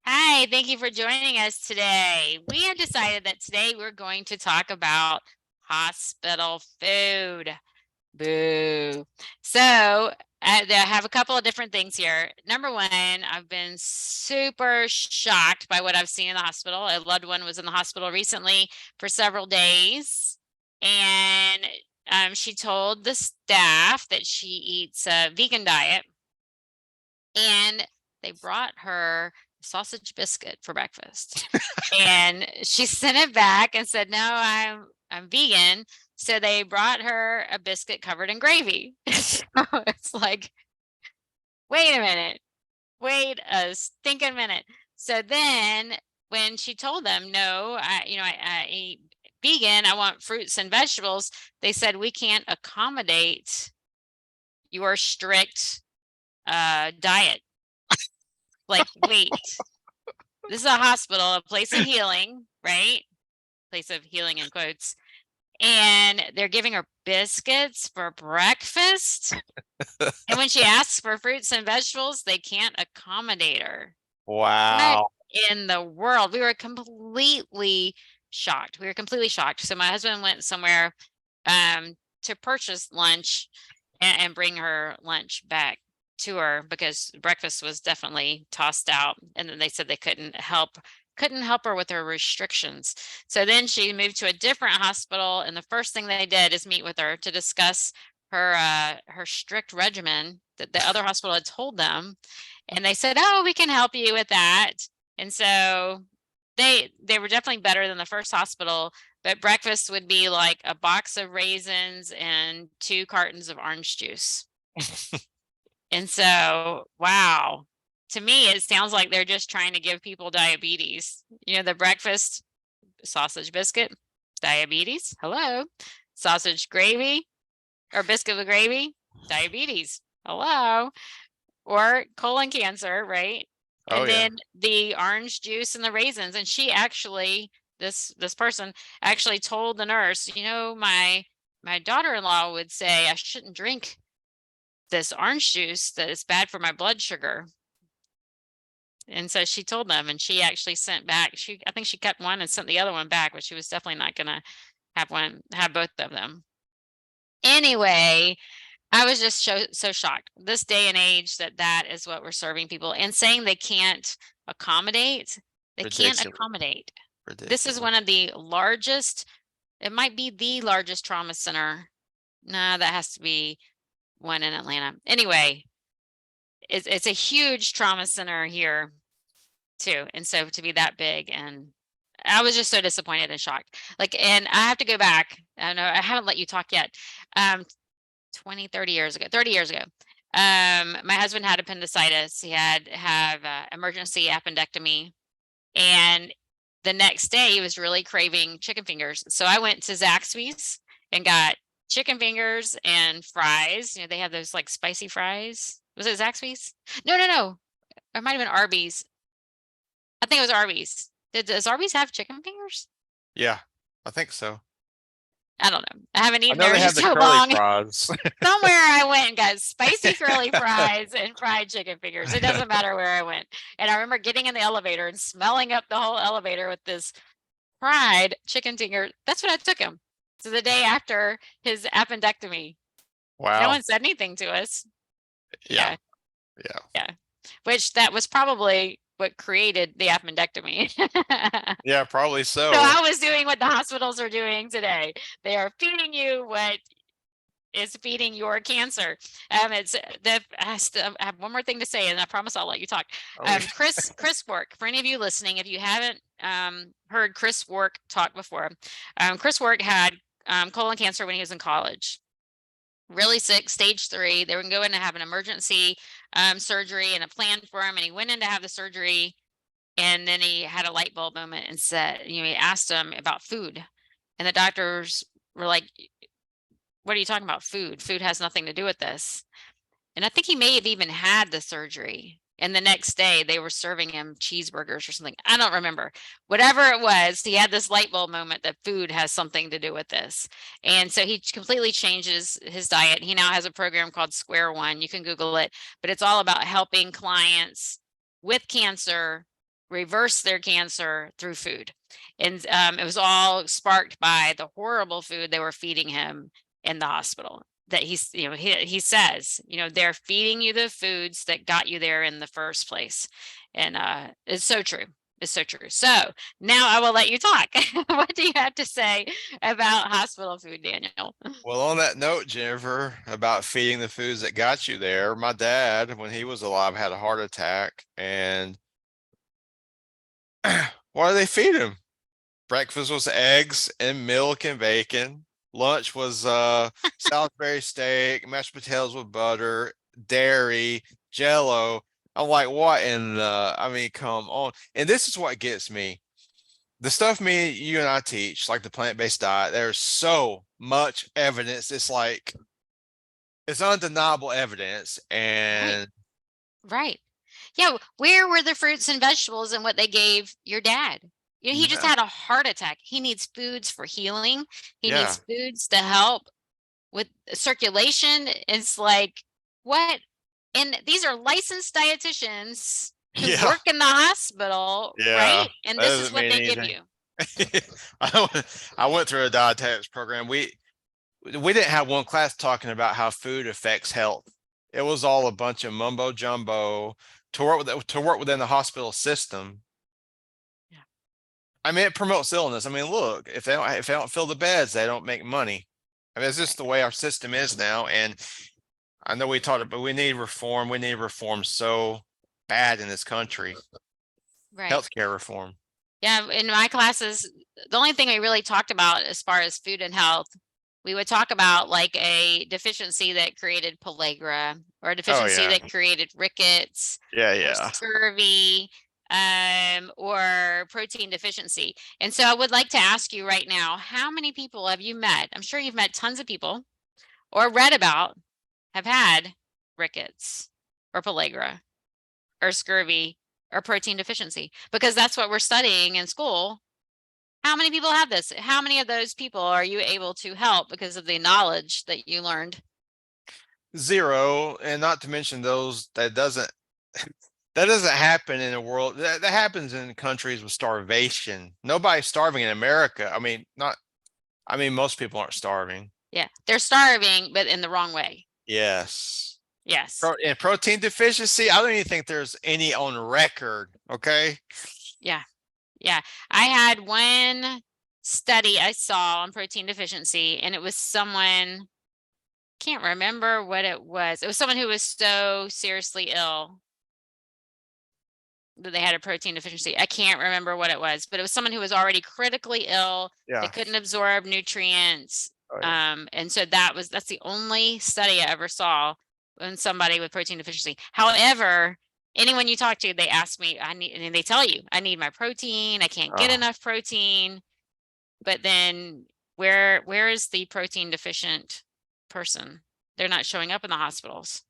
Hi, thank you for joining us today. We have decided that today we're going to talk about hospital food. Boo. So, I have a couple of different things here. Number one, I've been super shocked by what I've seen in the hospital. A loved one was in the hospital recently for several days, and she told the staff that she eats a vegan diet, and they brought her sausage biscuit for breakfast. And she sent it back and said, "No, I'm vegan." So they brought her a biscuit covered in gravy. So it's like, wait a minute, wait a stinking minute. So then when she told them, "No, I eat vegan, I want fruits and vegetables," they said, "We can't accommodate your strict diet." Like, wait, this is a hospital, a place of healing, right? Place of healing in quotes. And they're giving her biscuits for breakfast. And when she asks for fruits and vegetables, they can't accommodate her. What Wow. in the world? We were completely shocked. We were completely shocked. So my husband went somewhere to purchase lunch and bring her lunch back to her because breakfast was definitely tossed out, and then they said they couldn't help her with her restrictions. So then she moved to a different hospital, and the first thing they did is meet with her to discuss her strict regimen that the other hospital had told them, and they said, "Oh, we can help you with that." And so they were definitely better than the first hospital, but breakfast would be like a box of raisins and 2 cartons of orange juice. And so, wow. To me, it sounds like they're just trying to give people diabetes. The breakfast sausage biscuit, diabetes. Hello. Sausage gravy or biscuit with gravy, diabetes. Hello. Or colon cancer, right? Oh, And yeah. then the orange juice and the raisins. And she actually, this person actually told the nurse, my daughter-in-law would say I shouldn't drink this orange juice, that it's bad for my blood sugar. And so she told them, and she actually sent back. I think she kept one and sent the other one back, but she was definitely not going to have both of them. Anyway, I was just so shocked this day and age that that is what we're serving people, and saying they can't accommodate. They can't Ridiculous. accommodate. This is Ridiculous. one of the largest, it might be the largest trauma center. Nah, that has to be one in Atlanta. Anyway, it's a huge trauma center here too. And so to be that big, and I was just so disappointed and shocked. Like, and I have to go back. I know I haven't let you talk yet. Um, 20, 30 years ago, 30 years ago. My husband had appendicitis. He had have emergency appendectomy, and the next day he was really craving chicken fingers. So I went to Zaxby's and got chicken fingers and fries. They have those like spicy fries. Was it Zaxby's? No, no, no. It might have been Arby's. I think it was Arby's. Does Arby's have chicken fingers? Yeah, I think so. I don't know. I haven't I eaten know there they in have the so curly long. fries. Somewhere I went and got spicy curly fries and fried chicken fingers. It doesn't matter where I went. And I remember getting in the elevator and smelling up the whole elevator with this fried chicken finger. That's what I took him. So the day after his appendectomy, no Wow. one said anything to us. Yeah, Yeah, yeah. yeah. Which that was probably what created the appendectomy. Yeah, probably So so. I was doing what the hospitals are doing today. They are feeding you what is feeding your cancer. It's the I have one more thing to say, and I promise I'll let you talk. Oh, yeah. Chris Work. For any of you listening, if you haven't heard Chris Work talk before, Chris Work had colon cancer when he was in college. Really sick, stage 3. They were going to go in and have an emergency surgery and a plan for him, and he went in to have the surgery, and then he had a light bulb moment and said, he asked him about food, and the doctors were like, what are you talking about? Food has nothing to do with this. And I think he may have even had the surgery. And the next day they were serving him cheeseburgers or something. I don't remember. Whatever it was, he had this light bulb moment that food has something to do with this. And so he completely changes his diet. He now has a program called Square One. You can Google it, but it's all about helping clients with cancer reverse their cancer through food. And it was all sparked by the horrible food they were feeding him in the hospital. That he says, they're feeding you the foods that got you there in the first place. And it's so true. It's so true. So now I will let you talk. What do you have to say about hospital food, Daniel? Well, on that note, Jennifer, about feeding the foods that got you there, my dad, when he was alive, had a heart attack. And what do they feed him? Breakfast was eggs and milk and bacon. Lunch was Salisbury steak, mashed potatoes with butter, dairy, Jello. I'm like, what in the? I mean, come on. And this is what gets me. The stuff you and I teach, like the plant-based diet, there's so much evidence. It's like it's undeniable evidence. And Right. Yeah. Where were the fruits and vegetables and what they gave your dad? He just no, had a heart attack. He needs foods for healing. He yeah, needs foods to help with circulation. It's like, what? And these are licensed dietitians who yeah, work in the hospital, yeah. right? And That this is doesn't what mean they give anything. you. I went through a dietetics program. We didn't have one class talking about how food affects health. It was all a bunch of mumbo jumbo to work within the hospital system. Yeah. I mean, it promotes illness. I mean, look, if they don't fill the beds, they don't make money. I mean, it's just the way our system is now. And I know we talked about, but we need reform. We need reform so bad in this country. Right. Healthcare reform. Yeah. In my classes, the only thing we really talked about as far as food and health, we would talk about like a deficiency that created pellagra or a deficiency yeah. that created rickets Yeah, or yeah. scurvy, or protein deficiency. And so I would like to ask you right now, how many people have you met? I'm sure you've met tons of people or read about have had rickets or pellagra or scurvy or protein deficiency, because that's what we're studying in school. How many people have this? How many of those people are you able to help because of the knowledge that you learned? Zero, and not to mention those that doesn't happen in a world that happens in countries with starvation. Nobody's starving in America. I mean, most people aren't starving. Yeah, they're starving, but in the wrong way. Yes. Yes. And protein deficiency, I don't even think there's any on record. Okay. Yeah. Yeah. I had one study I saw on protein deficiency, and it was someone, can't remember what it was. It was someone who was so seriously ill that they had a protein deficiency. I can't remember what it was, but it was someone who was already critically ill. They Yeah. couldn't absorb nutrients. Oh, yeah. And so that's the only study I ever saw on somebody with protein deficiency. However, anyone you talk to, they ask me, and they tell you, I need my protein. I can't get enough protein. But then where is the protein deficient person? They're not showing up in the hospitals.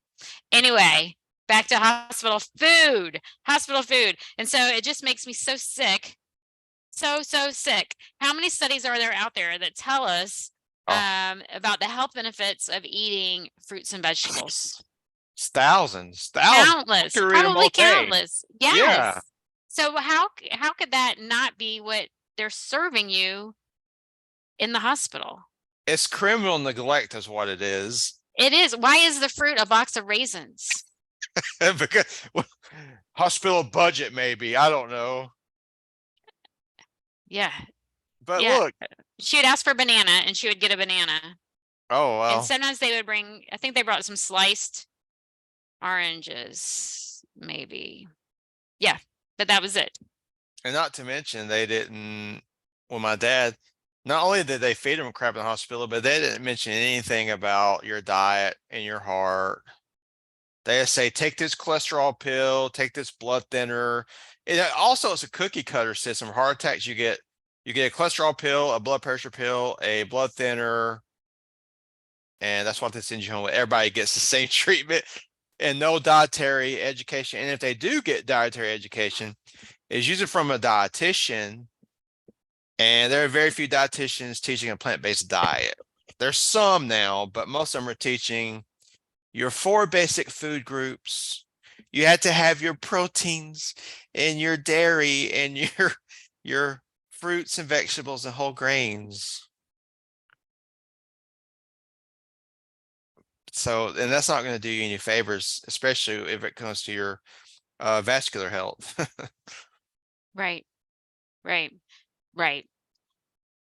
Anyway, back to hospital food. And so it just makes me so sick. So sick. How many studies are there out there that tell us about the health benefits of eating fruits and vegetables? It's thousands. Countless, probably countless. Yes. Yeah. So how could that not be what they're serving you in the hospital? It's criminal neglect is what it is. It is. Why is the fruit a box of raisins? Because hospital budget, maybe. I don't know. Yeah. But Yeah. look. She would ask for a banana and she would get a banana. Oh, well. And sometimes they would bring, I think they brought some sliced oranges, maybe. Yeah, but that was it. And not to mention, my dad, not only did they feed him crap in the hospital, but they didn't mention anything about your diet and your heart. They just say, take this cholesterol pill, take this blood thinner. It's a cookie cutter system. Heart attacks, you get a cholesterol pill, a blood pressure pill, a blood thinner. And that's what they send you home with. Everybody gets the same treatment and no dietary education. And if they do get dietary education, it's usually from a dietitian. And there are very few dietitians teaching a plant-based diet. There's some now, but most of them are teaching your 4 basic food groups, You had to have your proteins and your dairy and your fruits and vegetables and whole grains. So, and that's not going to do you any favors, especially if it comes to your vascular health. Right. Right. Right.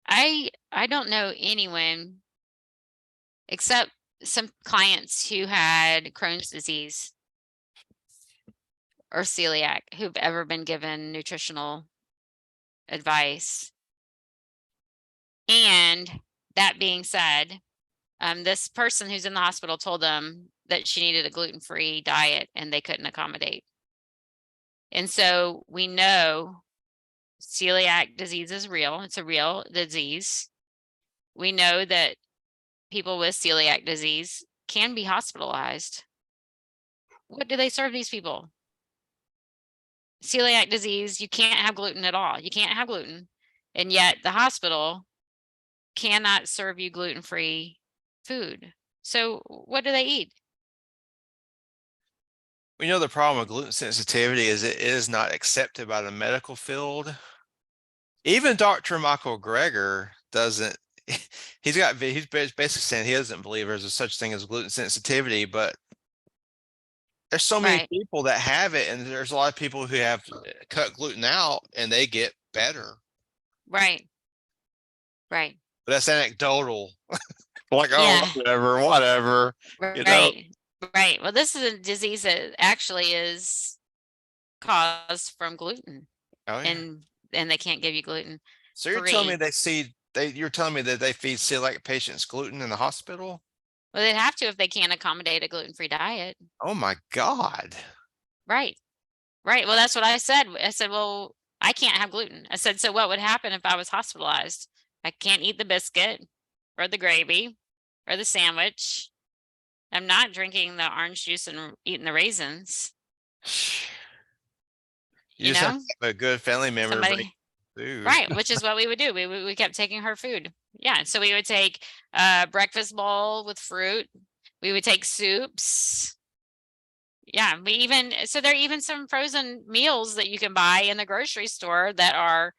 I don't know anyone except some clients who had Crohn's disease or celiac who've ever been given nutritional advice. And that being said, this person who's in the hospital told them that she needed a gluten-free diet and they couldn't accommodate. And so we know celiac disease is real. It's a real disease. We know that people with celiac disease can be hospitalized. What do they serve these people? Celiac disease, you can't have gluten at all. You can't have gluten. And yet the hospital cannot serve you gluten-free food. So what do they eat? We know the problem with gluten sensitivity is it is not accepted by the medical field. Even Dr. Michael Greger doesn't, he's basically saying he doesn't believe there's a such thing as gluten sensitivity, but there's so many Right. people that have it, and there's a lot of people who have cut gluten out and they get better. Right. Right. But that's anecdotal. Like, oh, Yeah. whatever, you know. Right. Right. Well, this is a disease that actually is caused from gluten, Oh yeah. and they can't give you gluten So you're telling me free. you're telling me that they feed celiac patients gluten in the hospital? Well, they'd have to if they can't accommodate a gluten-free diet. Oh my God. Right. Right. Well, that's what I said. I said, well, I can't have gluten. I said, so what would happen if I was hospitalized? I can't eat the biscuit or the gravy or the sandwich. I'm not drinking the orange juice and eating the raisins, You you just have know? to have a good family member bring Somebody food. right, which is what we would do. We kept taking her food. Yeah, so we would take a breakfast bowl with fruit. We would take soups. Yeah, we even so there are even some frozen meals that you can buy in the grocery store that are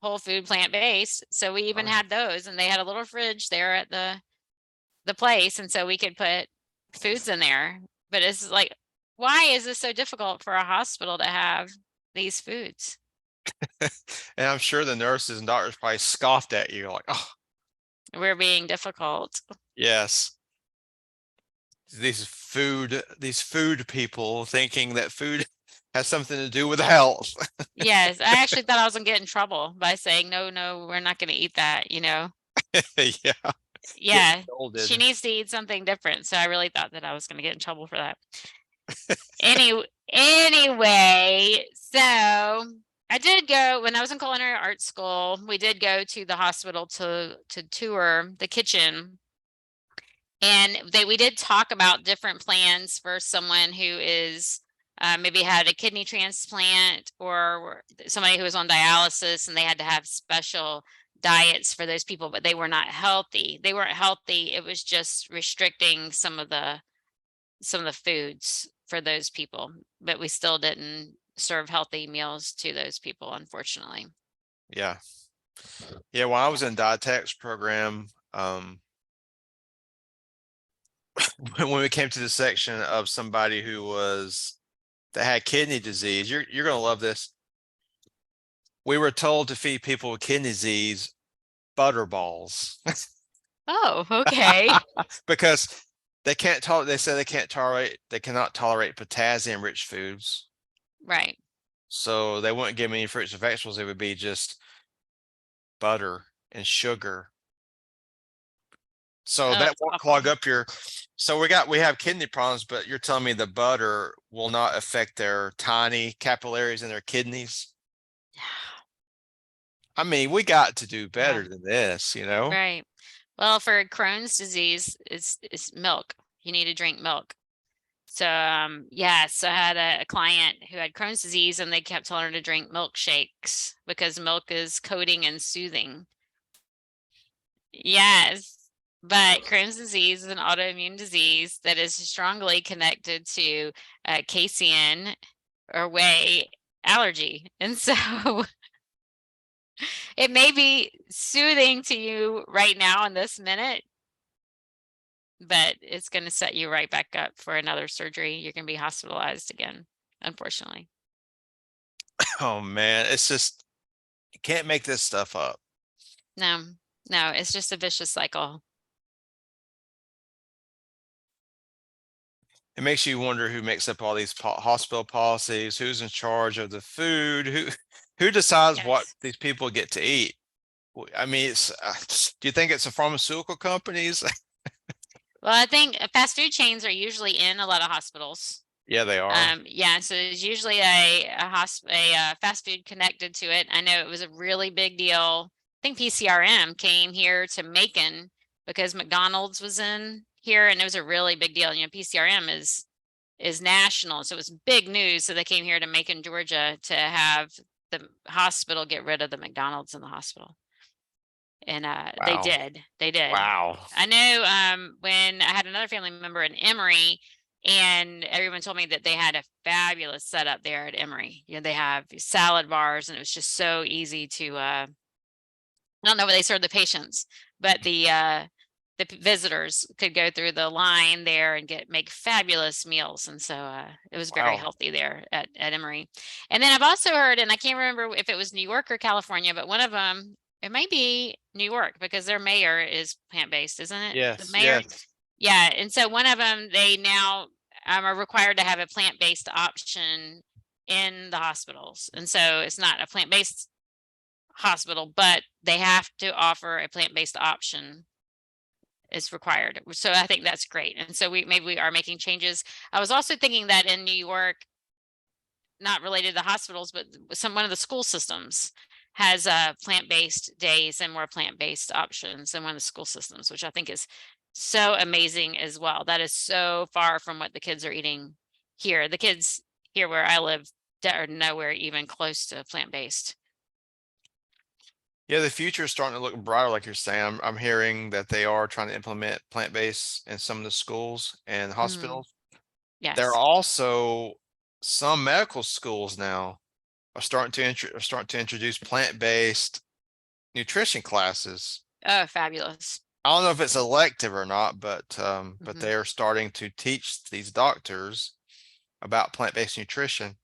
whole food plant-based. So we even Oh, had those and they had a little fridge there at the place and so we could put foods in there. But it's like why is this so difficult for a hospital to have these foods? and I'm sure the nurses and doctors probably scoffed at you like, oh, We're being difficult. yes. These food people thinking that food has something to do with health. Yes, I actually thought I was gonna get in trouble by saying, "No, no, we're not gonna eat that," you know? Yeah. Get Yeah, she scolded. needs to eat something different, so I really thought that I was gonna get in trouble for that. Anyway, so I did go when I was in culinary arts school, we did go to the hospital to tour the kitchen. And we did talk about different plans for someone who is maybe had a kidney transplant or somebody who was on dialysis and they had to have special diets for those people, but they were not healthy. They weren't healthy. It was just restricting some of the foods for those people, but we still didn't serve healthy meals to those people, unfortunately. Yeah. Yeah. When I was in dietetics program, when we came to the section of somebody that had kidney disease, you're gonna love this. We were told to feed people with kidney disease butter balls Oh, okay. because they say they cannot tolerate potassium rich foods. Right. So they wouldn't give me any fruits and vegetables. It would be just butter and sugar. So Oh, that that's won't awful. clog up so we have kidney problems, but you're telling me the butter will not affect their tiny capillaries in their kidneys? I mean, we got to do Yeah. better than this, you know? Right. Well, for Crohn's disease, it's milk. You need to drink milk. So, yes, I had a client who had Crohn's disease and they kept telling her to drink milkshakes because milk is coating and soothing. Yes. But Crohn's disease is an autoimmune disease that is strongly connected to casein or whey allergy. And so it may be soothing to you right now in this minute, but it's going to set you right back up for another surgery. You're going to be hospitalized again, unfortunately. Oh man, it's just, you can't make this stuff up. No, no, it's just a vicious cycle. It makes you wonder who makes up all these hospital policies, who's in charge of the food, who decides what Yes. these people get to eat. I mean, it's do you think it's the pharmaceutical companies? Well, I think fast food chains are usually in a lot of hospitals. Yeah, they are. Yeah, so there's usually a fast food connected to it. I know it was a really big deal. I think PCRM came here to Macon because McDonald's was in here, and it was a really big deal. You know, PCRM is national, so it was big news. So they came here to Macon, Georgia, to have the hospital get rid of the McDonald's in the hospital, and they Wow. did. They did. Wow. I know when I had another family member in Emory, and everyone told me that they had a fabulous setup there at Emory. You know, they have salad bars, and it was just so easy to I don't know what they served the patients, but the visitors could go through the line there and make fabulous meals. And so it was very Wow. healthy there at Emory. And then I've also heard, and I can't remember if it was New York or California, but one of them, it might be New York because their mayor is plant-based, isn't it? The Yes, mayor. yes. Yeah. And so one of them, they now are required to have a plant-based option in the hospitals. And so it's not a plant-based hospital, but they have to offer a plant-based option is required. So I think that's great. And so maybe we are making changes. I was also thinking that in New York, not related to the hospitals, but one of the school systems has plant-based days and more plant-based options in one of the school systems, which I think is so amazing as well. That is so far from what the kids are eating here. The kids here where I live are nowhere even close to plant-based. Yeah, the future is starting to look brighter, like you're saying. I'm hearing that they are trying to implement plant-based in some of the schools and Mhm. hospitals. There are Yes. also some medical schools now are starting to introduce plant-based nutrition classes. Oh, fabulous. I don't know if it's elective or not, but Mhm. they are starting to teach these doctors about plant-based nutrition.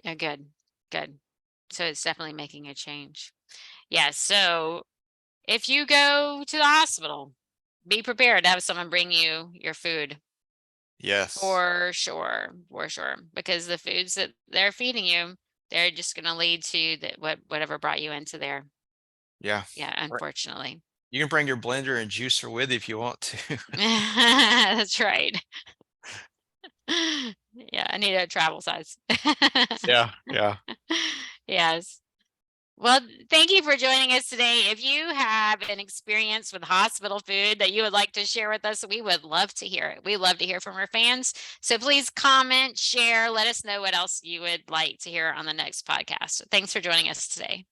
Yeah, good, good. So it's definitely making a change. Yeah. So if you go to the hospital, be prepared to have someone bring you your food Yes. for sure, because the foods that they're feeding you, they're just going to lead to whatever brought you into there. Yeah. Yeah, Right. unfortunately. You can bring your blender and juicer with you if you want to. That's right. Yeah, I need a travel size. Yeah, yeah. Yes. Well, thank you for joining us today. If you have an experience with hospital food that you would like to share with us, we would love to hear it. We love to hear from our fans. So please comment, share, let us know what else you would like to hear on the next podcast. Thanks for joining us today.